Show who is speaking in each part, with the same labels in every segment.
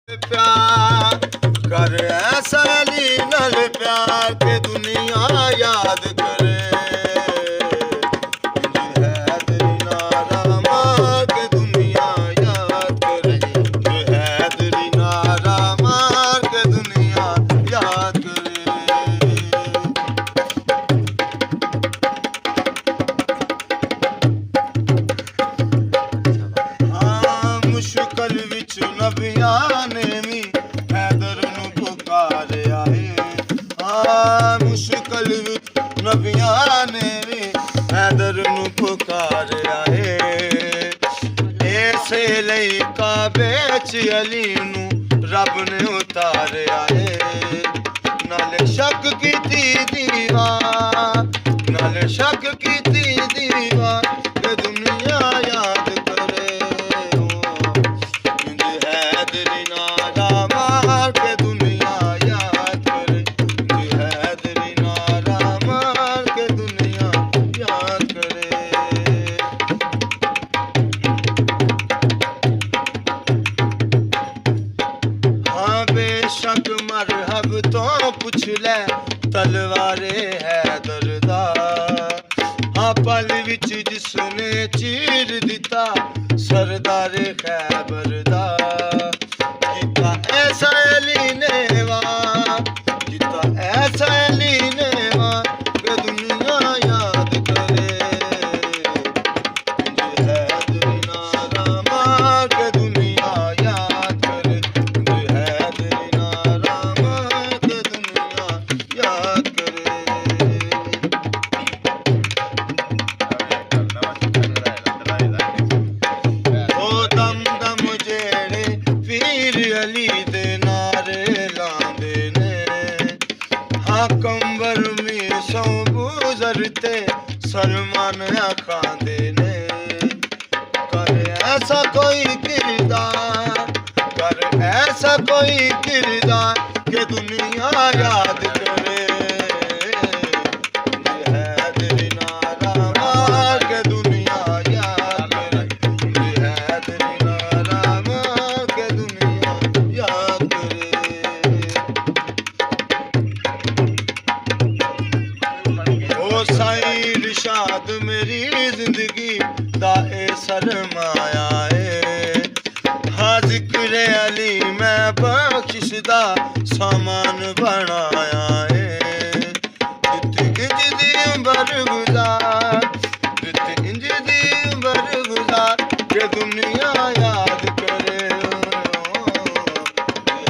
Speaker 1: प्यार कर ऐसा अली नल प्यार के दुनिया याद करे हैदरी नारा मार के दुनिया याद करे हैदरी नारा मार के दुनिया याद करे हाँ मुश्किल विच नबियां ने भी हैदर नू पुकारिया है मुश्किल विच नबियां ने भी हैदर नू पुकारिया है इसे लई काबे च अली नू रब ने उतारिया है नाले शक कीती दीवार नाले शक कीती दीवार के दुनिया याद करे हैदरी नारा मार के दुनिया याद करे हैदरी नारा मार के दुनिया याद करे हाँ बेशक मरहब तो पुछ ले तलवारे हैदर दा हाँ पल विच जिसने चीर दिता सरदारे खैबर दा जिता ऐसा अली ने वार जिता ऐसा अली ने वार के दुनिया याद करे हैदरी नारा मार के दुनिया याद करे हैदरी नारा मार के दुनिया याद करे ओ दम दम जेड़े पीर अली दे नारे लांदे ने हाँ कंबर में सौ गुजरते सलमान आखांदे ने कर ऐसा कोई किरदार कर ऐसा कोई किरदार के दुनिया याद करे हैदरी नारा मार के दुनिया याद करे हैदरी नारा मार के दुनिया याद करे ओ साईं इरशाद मेरी जिंदगी दा ए सरमाया है हाँ जिक्र अली मैं बख्शिश दा सामान बनाया है जिंदगी दी उम्र गुजार जिंदगी दी उम्र गुजार के दुनिया याद करे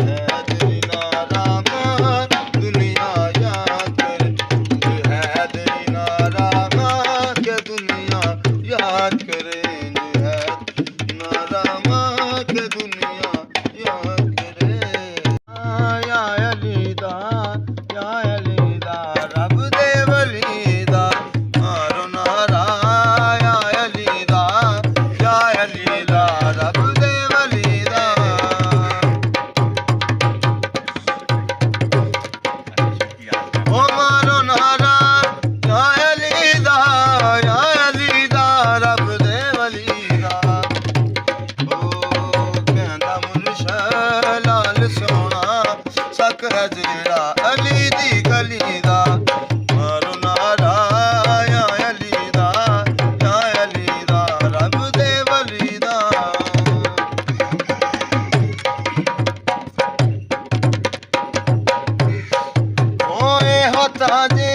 Speaker 1: हैदरी नारा मार दुनिया याद करे हैदरी नारा मार के दुनिया याद करे नारा मार के दुनिया याद करे या अली दा रब दे वली दा मारो नारा या अली दा रब दे वली दा ओ मारो नारा या अली दा रब दे वली दा ओ कहंदा मुर्शद लाल सोना सक है जेड़ा अली दी गली दा मारो नारा या अली दा रब दे वली दा ओए होता जे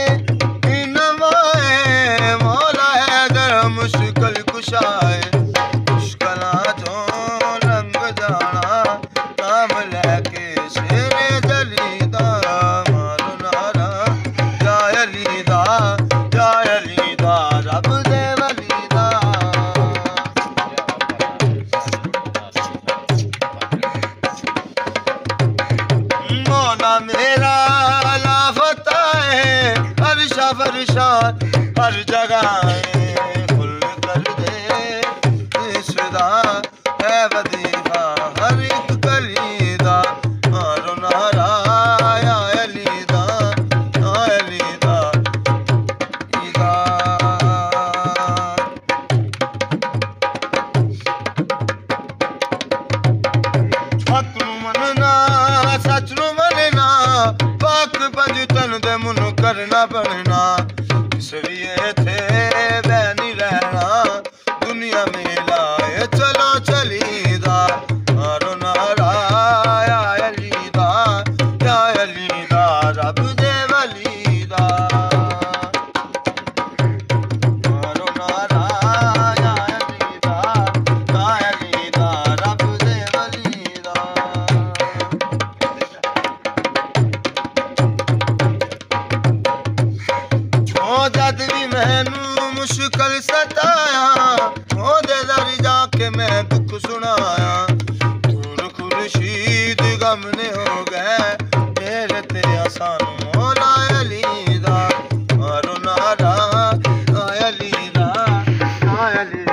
Speaker 1: नवाए मौला हैदर मुश्किल कुशाए मुश्किलां चों रंग जाना नाम लैके शेरे जली दा मारो नारा या अली दा रब दे वली दा मौला मेरा लाफता है हर्षा फरशा हर जगह फुल कर दे इसदा है वजीफा हर एक गली दा मारो नारा या अली दा बनना किस भी थे वह नहीं रहना दुनिया में लाए चलो चलीदा मारो नारा या अलीदा रब दे वलीदा मारो नारा या अलीदा रब दे वलीदा जद भी मैनू मुश्किल सताया ओदे दर जाके मैं दुख सुनाया दूर खुर्शीद गम ने हो गए मेरे ते आसान मौला अली दा मारो नारा अली दा अली